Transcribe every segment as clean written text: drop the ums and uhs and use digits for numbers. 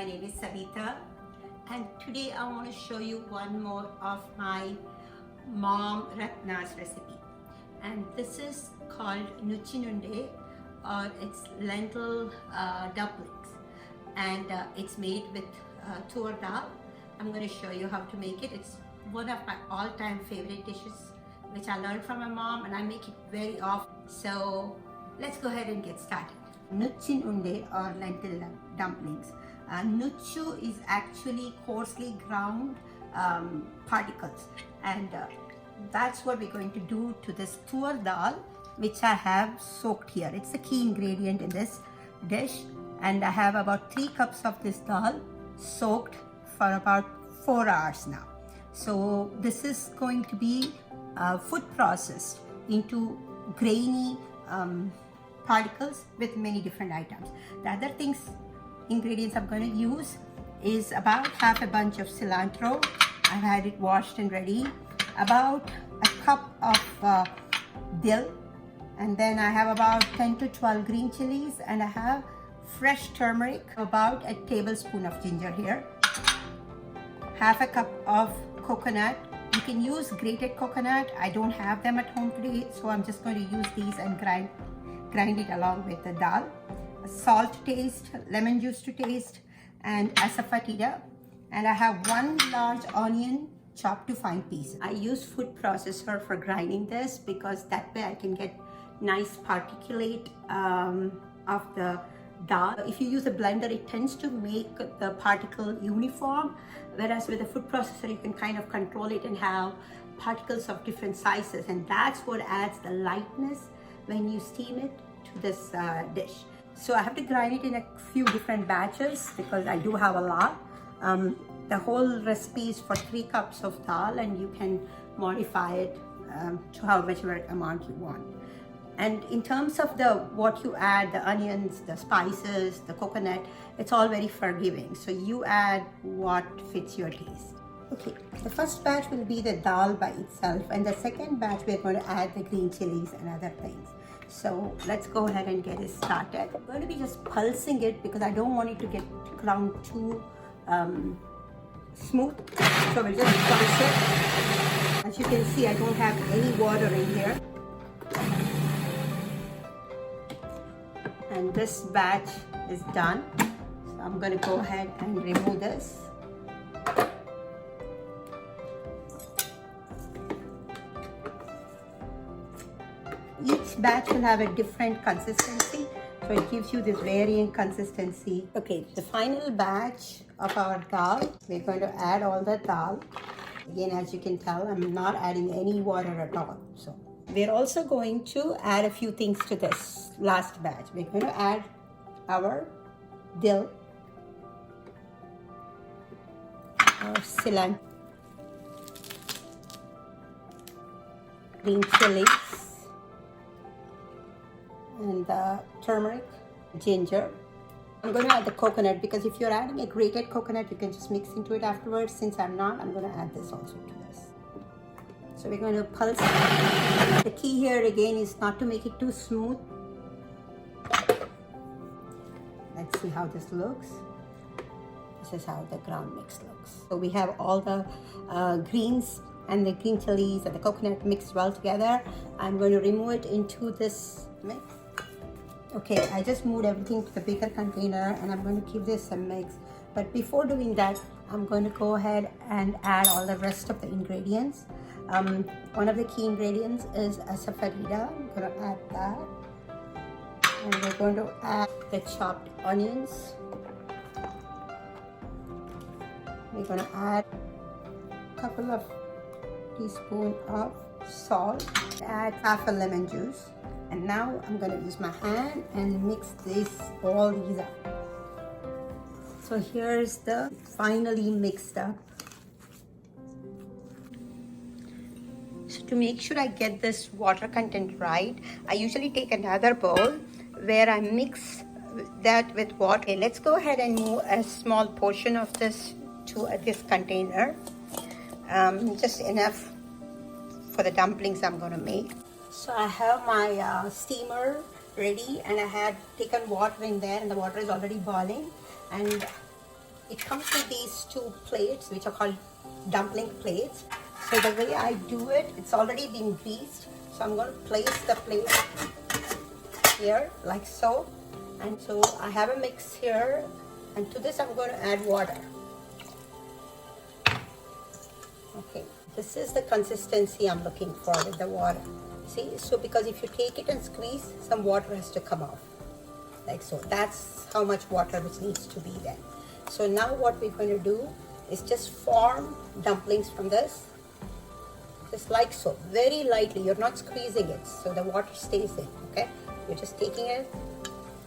name is Savita, and today I want to show you one more of my mom Ratna's recipe, and this is called Nucchina Unde, or it's lentil dumplings, and it's made with tur dal. I'm going to show you how to make it. It's one of my all-time favorite dishes which I learned from my mom, and I make it very often. So let's go ahead and get started. Nucchina Unde or lentil dumplings. Nucchu is actually coarsely ground particles, and that's what we're going to do to this tur dal, which I have soaked here. It's a key ingredient in this dish, and I have about 3 cups of this dal soaked for about 4 hours now. So this is going to be food processed into grainy particles with many different items. The other ingredients I'm going to use is about half a bunch of cilantro. I've had it washed and ready. About a cup of dill, and then I have about 10 to 12 green chilies, and I have fresh turmeric, about a tablespoon of ginger here, half a cup of coconut. You can use grated coconut. I don't have them at home today, so I'm just going to use these and grind it along with the dal. Salt to taste, lemon juice to taste, and asafoetida. And I have 1 large onion chopped to fine pieces. I use food processor for grinding this because that way I can get nice particulate of the dal. If you use a blender, it tends to make the particle uniform, whereas with a food processor you can kind of control it and have particles of different sizes, and that's what adds the lightness when you steam it to this dish. So I have to grind it in a few different batches because I do have a lot. The whole recipe is for 3 cups of dal, and you can modify it to however amount you want. And in terms of what you add, the onions, the spices, the coconut, it's all very forgiving. So you add what fits your taste. Okay, the first batch will be the dal by itself, and the second batch we're going to add the green chilies and other things. So let's go ahead and get it started. I'm going to be just pulsing it because I don't want it to get ground too smooth. So we'll just pulse it. As you can see, I don't have any water in here. And this batch is done. So I'm going to go ahead and remove this. Each batch will have a different consistency, so it gives you this varying consistency. Okay, the final batch of our dal, we're going to add all the dal. Again, as you can tell, I'm not adding any water at all. So we're also going to add a few things to this last batch. We're going to add our dill, our cilantro, green chilies, and the turmeric, ginger. I'm going to add the coconut because if you're adding a grated coconut, you can just mix into it afterwards. Since I'm not, I'm going to add this also to this. So we're going to pulse. The key here again is not to make it too smooth. Let's see how this looks. This is how the ground mix looks. So we have all the greens and the green chilies and the coconut mixed well together. I'm going to remove it into this mix. Okay, I just moved everything to the bigger container, and I'm going to give this a mix. But before doing that, I'm going to go ahead and add all the rest of the ingredients. One of the key ingredients is asafoetida. I'm going to add that. And we're going to add the chopped onions. We're going to add a couple of teaspoons of salt. Add half a lemon juice. And now I'm going to use my hand and mix all these up. So here's the finally mixed up. So to make sure I get this water content right, I usually take another bowl where I mix that with water. Okay, let's go ahead and move a small portion of this to this container. Just enough for the dumplings I'm going to make. So I have my steamer ready, and I had taken water in there, and the water is already boiling, and it comes with these two plates which are called dumpling plates. So the way I do it, it's already been greased. So I'm going to place the plate here like so. And so I have a mix here, and to this I'm going to add water. Okay, this is the consistency I'm looking for with the water. See, so because if you take it and squeeze, some water has to come off. Like so. That's how much water which needs to be there. So now what we're going to do is just form dumplings from this. Just like so. Very lightly. You're not squeezing it, so the water stays in. Okay? You're just taking it,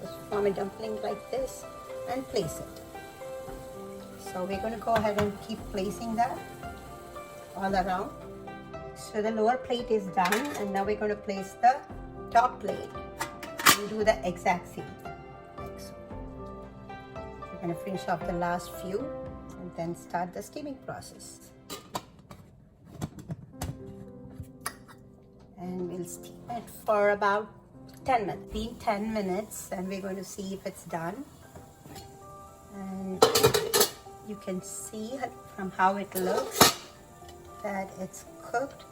just form a dumpling like this and place it. So we're going to go ahead and keep placing that all around. So the lower plate is done, and now we're going to place the top plate and do the exact same thing, like so. We're going to finish off the last few and then start the steaming process. And we'll steam it for about 10 minutes. Been 10 minutes, and we're going to see if it's done. And you can see from how it looks that it's cooked.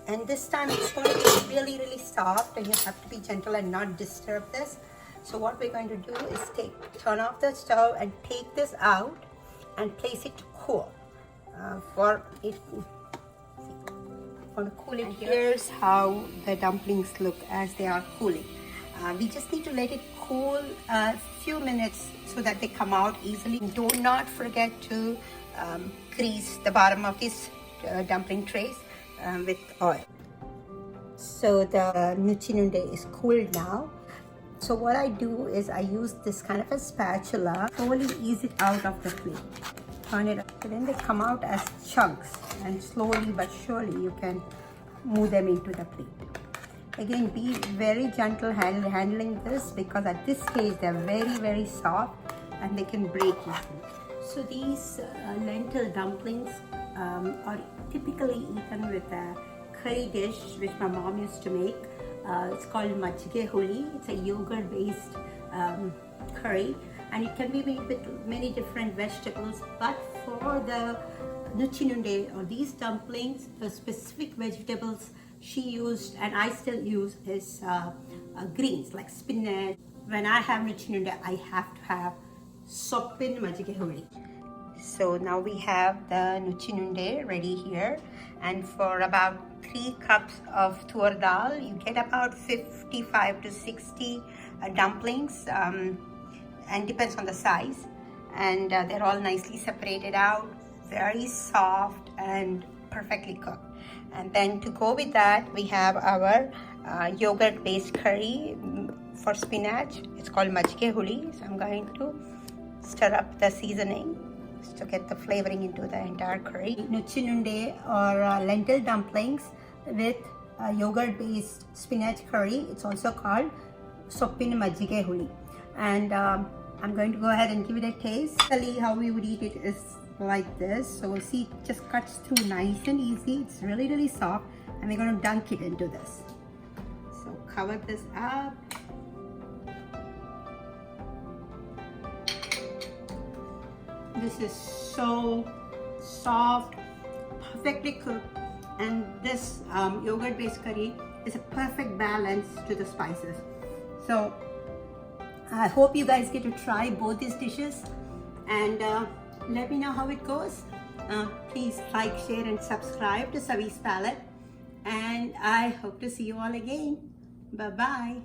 And this time it's going to be really, really soft, and you have to be gentle and not disturb this. So what we're going to do is turn off the stove and take this out and place it to cool. For it to cool it. Here's how the dumplings look as they are cooling. We just need to let it cool a few minutes so that they come out easily. Do not forget to grease the bottom of these dumpling trays with oil. So the Nucchina Unde is cooled now. So what I do is I use this kind of a spatula, slowly ease it out of the plate, turn it up. So then they come out as chunks, and slowly but surely you can move them into the plate. Again, be very gentle handling this, because at this stage they're very, very soft and they can break easily. So these lentil dumplings are typically eaten with a curry dish which my mom used to make. It's called melded. It's a yogurt based curry, and it can be made with many different vegetables, but for the Nucchina Unde or these dumplings, the specific vegetables she used and I still use is greens like spinach. When I have Nucchina Unde, I have to have soppin melded. So now we have the Nucchina Unde ready here, and for about 3 cups of tur dal, you get about 55 to 60 dumplings, and depends on the size. And they're all nicely separated out, very soft and perfectly cooked. And then to go with that, we have our yogurt-based curry for spinach. It's called melded. So I'm going to stir up the seasoning to get the flavoring into the entire curry. Nucchina Unde or lentil dumplings with yogurt-based spinach curry. It's also called soppin melded. And I'm going to go ahead and give it a taste. How we would eat it is like this. So we'll see it just cuts through nice and easy. It's really, really soft, and we're going to dunk it into this. So cover this up. This is so soft, perfectly cooked, and this yogurt-based curry is a perfect balance to the spices. So I hope you guys get to try both these dishes, and let me know how it goes. Please like, share, and subscribe to Savi's Palette, and I hope to see you all again. Bye-bye.